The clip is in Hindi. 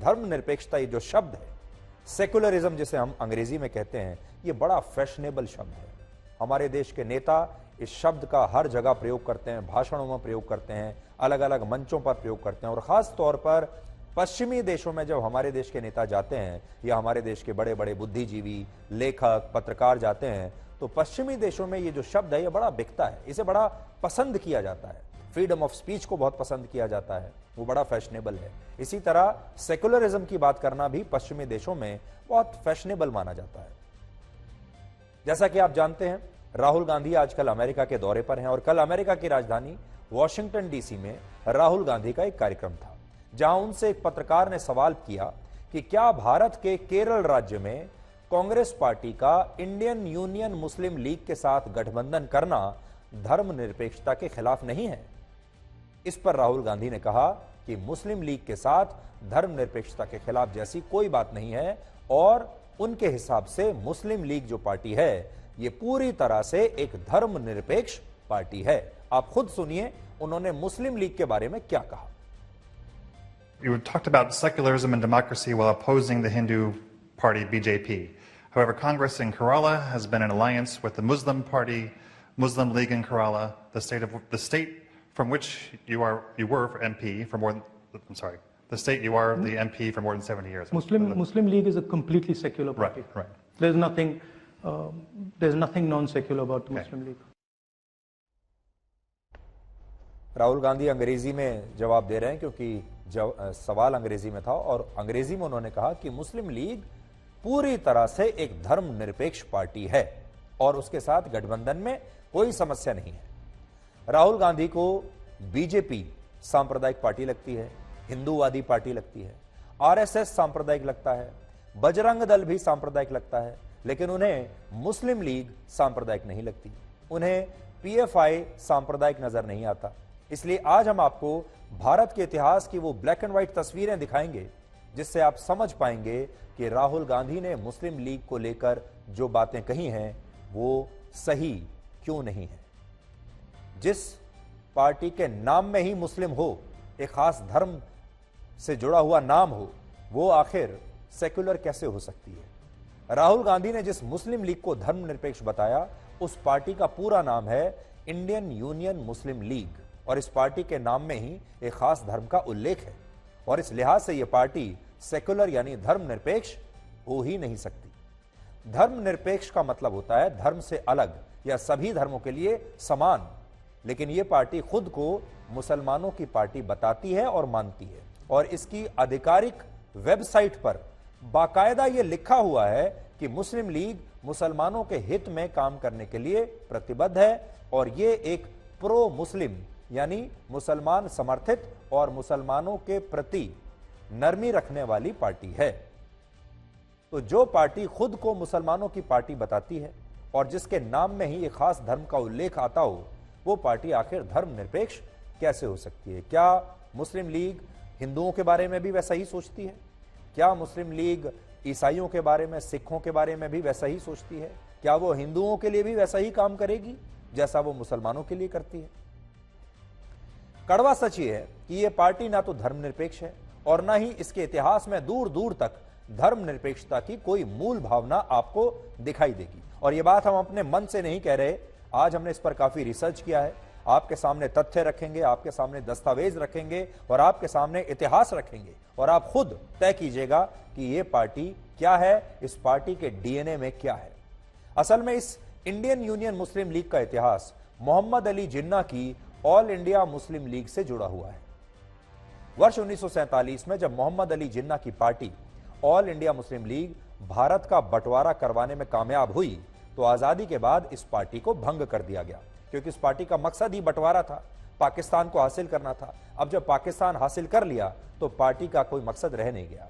धर्मनिरपेक्षता, ये जो शब्द है, सेकुलरिज्म जिसे हम अंग्रेजी में कहते हैं, ये बड़ा फैशनेबल शब्द है। हमारे देश के नेता इस शब्द का हर जगह प्रयोग करते हैं, भाषणों में प्रयोग करते हैं, अलग अलग मंचों पर प्रयोग करते हैं, और खास तौर पर पश्चिमी देशों में जब हमारे देश के नेता जाते हैं या हमारे देश के बड़े बड़े बुद्धिजीवी, लेखक, पत्रकार जाते हैं, तो पश्चिमी देशों में ये जो शब्द है ये बड़ा बिकता है, इसे बड़ा पसंद किया जाता है। फ्रीडम ऑफ स्पीच को बहुत पसंद किया जाता है, वो बड़ा फैशनेबल है। इसी तरह सेकुलरिज्म की बात करना भी पश्चिमी देशों में बहुत फैशनेबल माना जाता है। जैसा कि आप जानते हैं, राहुल गांधी आजकल अमेरिका के दौरे पर हैं और कल अमेरिका की राजधानी वॉशिंगटन डीसी में राहुल गांधी का एक कार्यक्रम था, जहां उनसे एक पत्रकार ने सवाल किया कि क्या भारत के केरल राज्य में कांग्रेस पार्टी का इंडियन यूनियन मुस्लिम लीग के साथ गठबंधन करना धर्मनिरपेक्षता के खिलाफ नहीं है। इस पर राहुल गांधी ने कहा कि मुस्लिम लीग के साथ धर्मनिरपेक्षता के खिलाफ जैसी कोई बात नहीं है, और उनके हिसाब से मुस्लिम लीग जो पार्टी है ये पूरी तरह से एक धर्मनिरपेक्ष पार्टी है। आप खुद सुनिए उन्होंने मुस्लिम लीग के बारे में क्या कहा। You talked about secularism and democracy while opposing the Hindu party BJP. However, Congress in Kerala has been in alliance with the Muslim party, Muslim League in Kerala, the state from which you were MP for more than, the state you are the MP for more than 70 years. Muslim League is a completely secular party. Right. There's nothing non-secular about the Muslim League. Rahul Gandhi अंग्रेजी में जवाब दे रहे हैं क्योंकि सवाल अंग्रेजी में था, और अंग्रेजी में उन्होंने कहा कि मुस्लिम लीग पूरी तरह से एक धर्मनिरपेक्ष पार्टी है और उसके साथ गठबंधन में कोई समस्या नहीं है। राहुल गांधी को बीजेपी सांप्रदायिक पार्टी लगती है, हिंदूवादी पार्टी लगती है, आरएसएस सांप्रदायिक लगता है, बजरंग दल भी सांप्रदायिक लगता है, लेकिन उन्हें मुस्लिम लीग सांप्रदायिक नहीं लगती, उन्हें पीएफआई सांप्रदायिक नजर नहीं आता। इसलिए आज हम आपको भारत के इतिहास की वो ब्लैक एंड व्हाइट तस्वीरें दिखाएंगे जिससे आप समझ पाएंगे कि राहुल गांधी ने मुस्लिम लीग को लेकर जो बातें कही हैं वो सही क्यों नहीं है। जिस पार्टी के नाम में ही मुस्लिम हो, एक खास धर्म से जुड़ा हुआ नाम हो, वो आखिर सेक्युलर कैसे हो सकती है। राहुल गांधी ने जिस मुस्लिम लीग को धर्मनिरपेक्ष बताया, उस पार्टी का पूरा नाम है इंडियन यूनियन मुस्लिम लीग, और इस पार्टी के नाम में ही एक खास धर्म का उल्लेख है, और इस लिहाज से यह पार्टी सेक्युलर यानी धर्मनिरपेक्ष हो ही नहीं सकती। धर्मनिरपेक्ष का मतलब होता है धर्म से अलग या सभी धर्मों के लिए समान, लेकिन यह पार्टी खुद को मुसलमानों की पार्टी बताती है और मानती है, और इसकी आधिकारिक वेबसाइट पर बाकायदा यह लिखा हुआ है कि मुस्लिम लीग मुसलमानों के हित में काम करने के लिए प्रतिबद्ध है, और यह एक प्रो मुस्लिम यानी मुसलमान समर्थित और मुसलमानों के प्रति नरमी रखने वाली पार्टी है। तो जो पार्टी खुद को मुसलमानों की पार्टी बताती है और जिसके नाम में ही एक खास धर्म का उल्लेख आता हो, वो पार्टी आखिर धर्मनिरपेक्ष कैसे हो सकती है। क्या मुस्लिम लीग हिंदुओं के बारे में भी वैसा ही सोचती है? क्या मुस्लिम लीग ईसाइयों के बारे में, सिखों के बारे में भी वैसा ही सोचती है? क्या वो हिंदुओं के लिए भी वैसा ही काम करेगी जैसा वो मुसलमानों के लिए करती है? कड़वा सच ये है कि ये पार्टी ना तो धर्मनिरपेक्ष है और ना ही इसके इतिहास में दूर दूर तक धर्मनिरपेक्षता की कोई मूल भावना आपको दिखाई देगी। और ये बात हम अपने मन से नहीं कह रहे, आज हमने इस पर काफी रिसर्च किया है। आपके सामने तथ्य रखेंगे, आपके सामने दस्तावेज रखेंगे और आपके सामने इतिहास रखेंगे, और आप खुद तय कीजिएगा कि ये पार्टी क्या है, इस पार्टी के डीएनए में क्या है। असल में इस इंडियन यूनियन मुस्लिम लीग का इतिहास मोहम्मद अली जिन्ना की ऑल इंडिया मुस्लिम लीग से जुड़ा हुआ है। वर्ष 1947 में जब मोहम्मद अली जिन्ना की party all India Muslim league Bharat का बंटवारा करवाने में कामयाब हुई, तो आजादी के बाद इस पार्टी को भंग कर दिया गया, क्योंकि इस पार्टी का मकसद ही बंटवारा था, पाकिस्तान को हासिल करना था। अब जब पाकिस्तान हासिल कर लिया तो पार्टी का कोई मकसद रह नहीं गया।